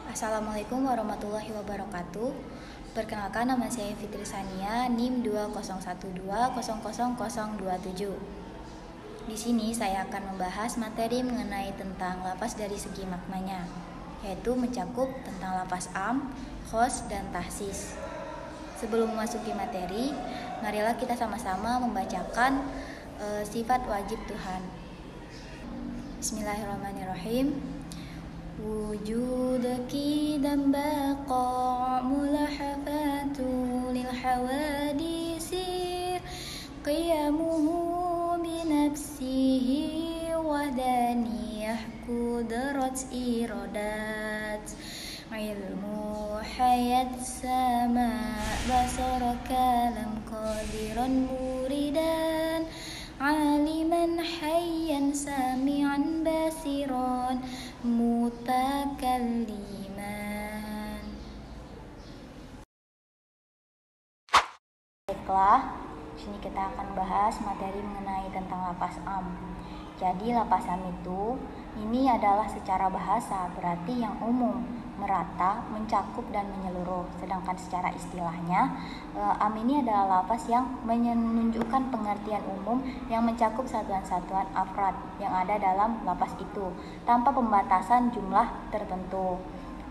Assalamualaikum warahmatullahi wabarakatuh. Perkenalkan, nama saya Fitri Sania, NIM 201200027. Di sini saya akan membahas materi mengenai tentang lafaz dari segi maknanya, yaitu mencakup tentang lafaz am, khos, dan tahsis. Sebelum memasuki materi, marilah kita sama-sama membacakan sifat wajib Tuhan. Bismillahirrahmanirrahim. Wujudaki dan baqa' mulahafatu lil hawadisi qiyamuhu binafsihi wahdaniyah kudrat iradat ilmu hayat sama basara kalam qadiran muridan aliman hayyan sami'an basiran mutakalliman. Baiklah, sini kita akan bahas materi mengenai tentang lafaz am. Jadi lafaz am itu ini adalah secara bahasa berarti yang umum, merata, mencakup dan menyeluruh. Sedangkan secara istilahnya am ini adalah lafaz yang menunjukkan pengertian umum yang mencakup satuan-satuan afrad yang ada dalam lafaz itu tanpa pembatasan jumlah tertentu.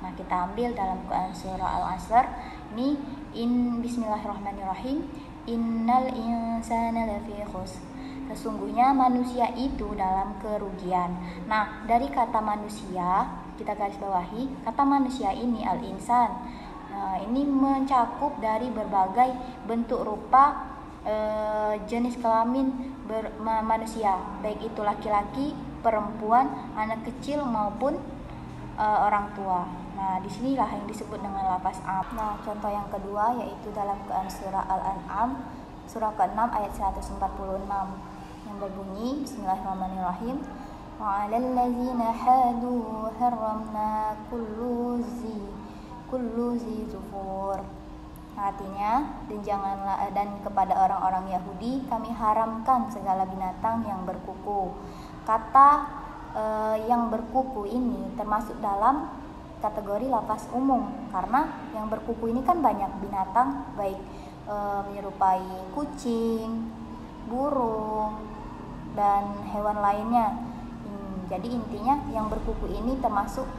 Nah, kita ambil dalam Quran surah Al-Asr ini Bismillahirrahmanirrahim. Innal insana lafi khusr. Sesungguhnya manusia itu dalam kerugian. Nah, dari kata manusia, kita garis bawahi, kata manusia ini al-insan. Ini mencakup dari berbagai bentuk rupa jenis kelamin manusia, baik itu laki-laki, perempuan, anak kecil maupun orang tua. Nah, disinilah yang disebut dengan lafaz am. Nah, contoh yang kedua yaitu dalam Quran surah Al-An'am surah ke-6 ayat 146 yang berbunyi Bismillahirrahmanirrahim. Wa 'alal ladzina hadu harramna kullu zi zufur. Artinya, dan kepada orang-orang Yahudi kami haramkan segala binatang yang berkuku. Kata yang berkuku ini termasuk dalam kategori lafaz umum, karena yang berkuku ini kan banyak binatang, baik menyerupai kucing, burung, dan hewan lainnya. Jadi intinya yang berkuku ini termasuk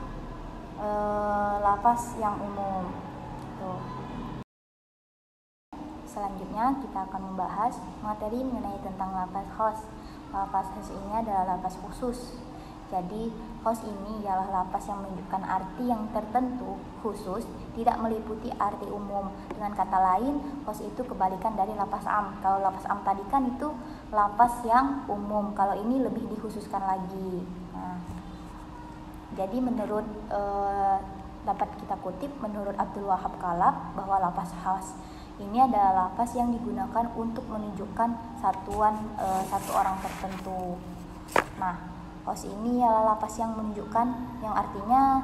lafaz yang umum. Selanjutnya kita akan membahas materi mengenai tentang lafaz khos. Lafaz khos ini adalah lafaz khusus. Jadi khos ini ialah lafaz yang menunjukkan arti yang tertentu khusus, tidak meliputi arti umum. Dengan kata lain, khos itu kebalikan dari lafaz am. Kalau lafaz am tadi kan itu lafaz yang umum, kalau ini lebih dikhususkan lagi. Nah, jadi menurut dapat kita kutip menurut Abdul Wahab Kalab bahwa lafaz khos ini adalah lafaz yang digunakan untuk menunjukkan satu orang tertentu. Nah, khos ini adalah lafaz yang menunjukkan yang artinya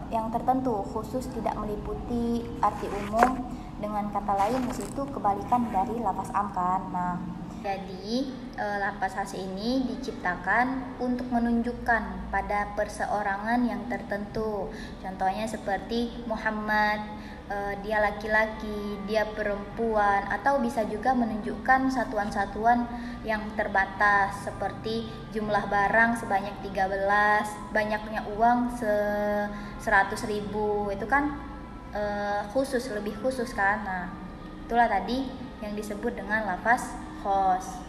yang tertentu khusus, tidak meliputi arti umum. Dengan kata lain di situ kebalikan dari lafaz am kan. Nah, jadi lafaz khas ini diciptakan untuk menunjukkan pada perseorangan yang tertentu. Contohnya seperti Muhammad, dia laki-laki, dia perempuan, atau bisa juga menunjukkan satuan-satuan yang terbatas seperti jumlah barang sebanyak 13, banyaknya uang 100.000. Itu kan khusus, lebih khusus kan. Nah, itulah tadi yang disebut dengan lafaz khos.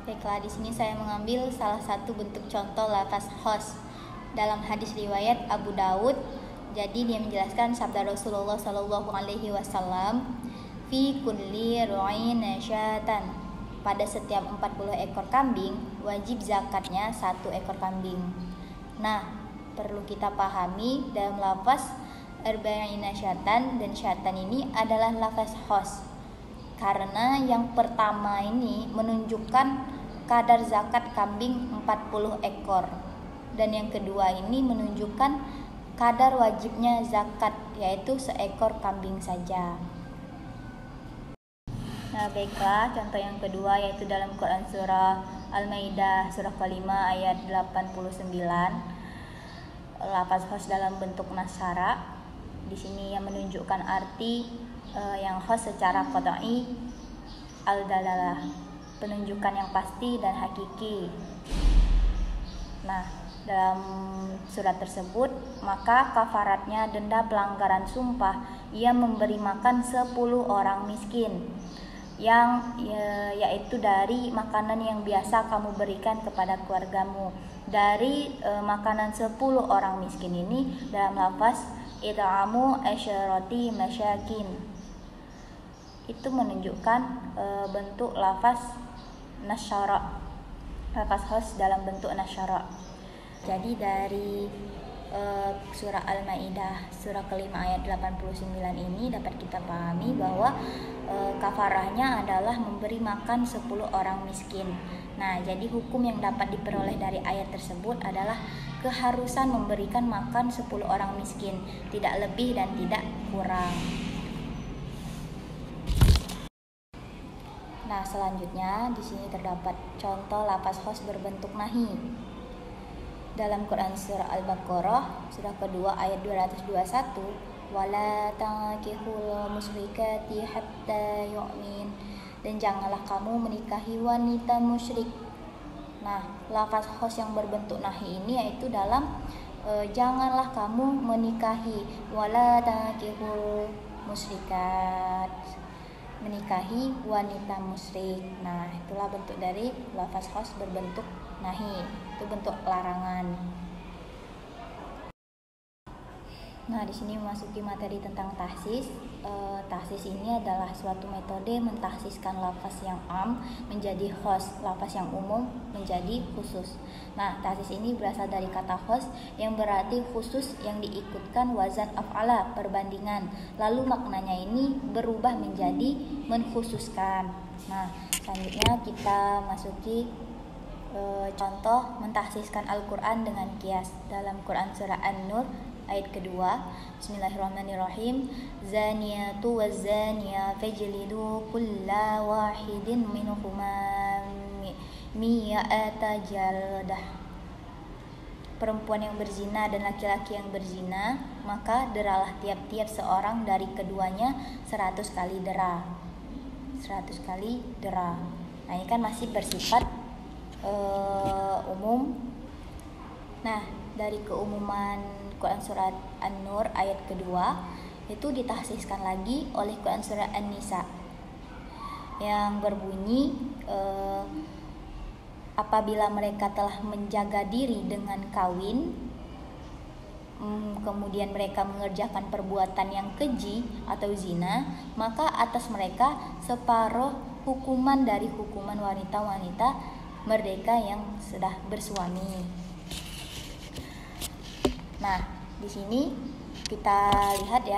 Baiklah, di sini saya mengambil salah satu bentuk contoh lafaz khos dalam hadis riwayat Abu Daud. Jadi dia menjelaskan sabda Rasulullah Shallallahu Alaihi Wasallam, fi kulli ru'in syatan. Pada setiap 40 ekor kambing wajib zakatnya 1 ekor kambing. Nah, perlu kita pahami dalam lafaz arba'ina syatan, dan syatan ini adalah lafaz khos. Karena yang pertama ini menunjukkan kadar zakat kambing 40 ekor. Dan yang kedua ini menunjukkan kadar wajibnya zakat, yaitu 1 ekor kambing saja. Nah, baiklah, contoh yang kedua yaitu dalam Quran surah Al-Maidah surah ke-5 ayat 89. lafaz khos dalam bentuk nasyara. Di sini yang menunjukkan arti yang khos secara qat'i, al-dalalah, penunjukan yang pasti dan hakiki. Nah, dalam surat tersebut, maka kafaratnya denda pelanggaran sumpah, ia memberi makan 10 orang miskin, yaitu dari makanan yang biasa kamu berikan kepada keluargamu. Dari makanan 10 orang miskin ini dalam lafaz it'amu asyarati masyakin, itu menunjukkan bentuk lafaz nasyara, lafaz khos dalam bentuk nasyara. Jadi dari surah Al-Maidah surah kelima ayat 89 ini dapat kita pahami bahwa kafarahnya adalah memberi makan 10 orang miskin. Nah, jadi hukum yang dapat diperoleh dari ayat tersebut adalah keharusan memberikan makan 10 orang miskin, tidak lebih dan tidak kurang. Nah, selanjutnya di sini terdapat contoh lafaz khos berbentuk nahi. Dalam Quran surah Al-Baqarah surah kedua ayat 221, wala tankihul musyrikati hatta yu'min, dan janganlah kamu menikahi wanita musyrik. Nah, lafaz khos yang berbentuk nahi ini yaitu dalam janganlah kamu menikahi, wala tankihul musyrikat, menikahi wanita musyrik. Nah, itulah bentuk dari lafaz khos berbentuk nahi, itu bentuk larangan. Nah, di sini memasuki materi tentang tahsis. Tahsis ini adalah suatu metode mentahsiskan lafaz yang am menjadi khos, lafaz yang umum menjadi khusus. Nah, tahsis ini berasal dari kata khos yang berarti khusus yang diikutkan wazan af'ala, perbandingan. Lalu maknanya ini berubah menjadi menkhususkan. Nah, selanjutnya kita masuki contoh mentahsiskan Al-Quran dengan kias. Dalam Quran surah An-Nur ayat kedua, Bismillahirrahmanirrahim, zaniyatu wazaniya fajlidu kulla wahidin minhuma mi'ata jaldah. Perempuan yang berzina dan laki-laki yang berzina, maka deralah tiap-tiap seorang dari keduanya 100 kali dera. 100 kali dera. Nah, ini kan masih bersifat umum. Nah, dari keumuman Quran surat An-Nur ayat kedua itu ditahsiskan lagi oleh Quran surat An-Nisa yang berbunyi apabila mereka telah menjaga diri dengan kawin, kemudian mereka mengerjakan perbuatan yang keji atau zina, maka atas mereka separuh hukuman dari hukuman wanita-wanita merdeka yang sudah bersuami. Nah, di sini kita lihat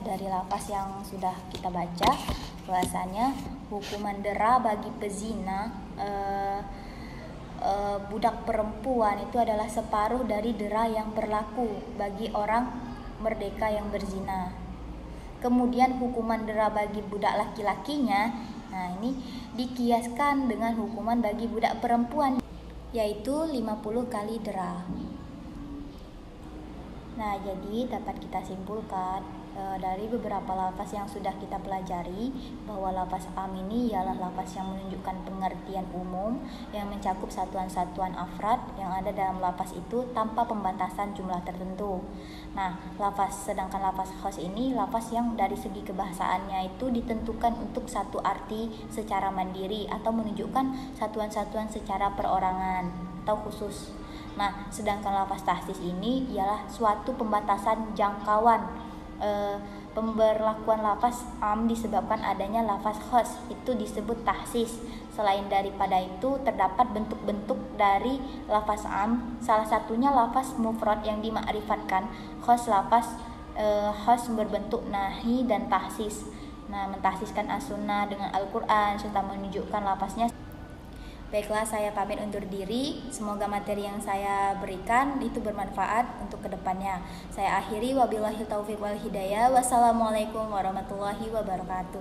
dari lafaz yang sudah kita baca bahwasanya hukuman dera bagi pezina budak perempuan itu adalah separuh dari dera yang berlaku bagi orang merdeka yang berzina. Kemudian hukuman dera bagi budak laki-lakinya, nah ini dikiaskan dengan hukuman bagi budak perempuan, yaitu 50 kali dera. Nah, jadi dapat kita simpulkan dari beberapa lafaz yang sudah kita pelajari bahwa lafaz am ini ialah lafaz yang menunjukkan pengertian umum yang mencakup satuan-satuan afrad yang ada dalam lafaz itu tanpa pembatasan jumlah tertentu. Nah, sedangkan lafaz khos ini lafaz yang dari segi kebahasaannya itu ditentukan untuk satu arti secara mandiri atau menunjukkan satuan-satuan secara perorangan atau khusus. Nah, sedangkan lafaz tahsis ini ialah suatu pembatasan jangkauan. Pemberlakuan lafaz am disebabkan adanya lafaz khos, itu disebut tahsis. Selain daripada itu terdapat bentuk-bentuk dari lafaz am, salah satunya lafaz mufrad yang dimakrifatkan khos. Lafaz khos berbentuk nahi dan tahsis. Nah, mentahsiskan as-sunnah dengan Al-Quran serta menunjukkan lafaznya. Baiklah, saya pamit undur diri. Semoga materi yang saya berikan itu bermanfaat untuk kedepannya. Saya akhiri, wabillahi taufiq wal hidayah. Wassalamualaikum warahmatullahi wabarakatuh.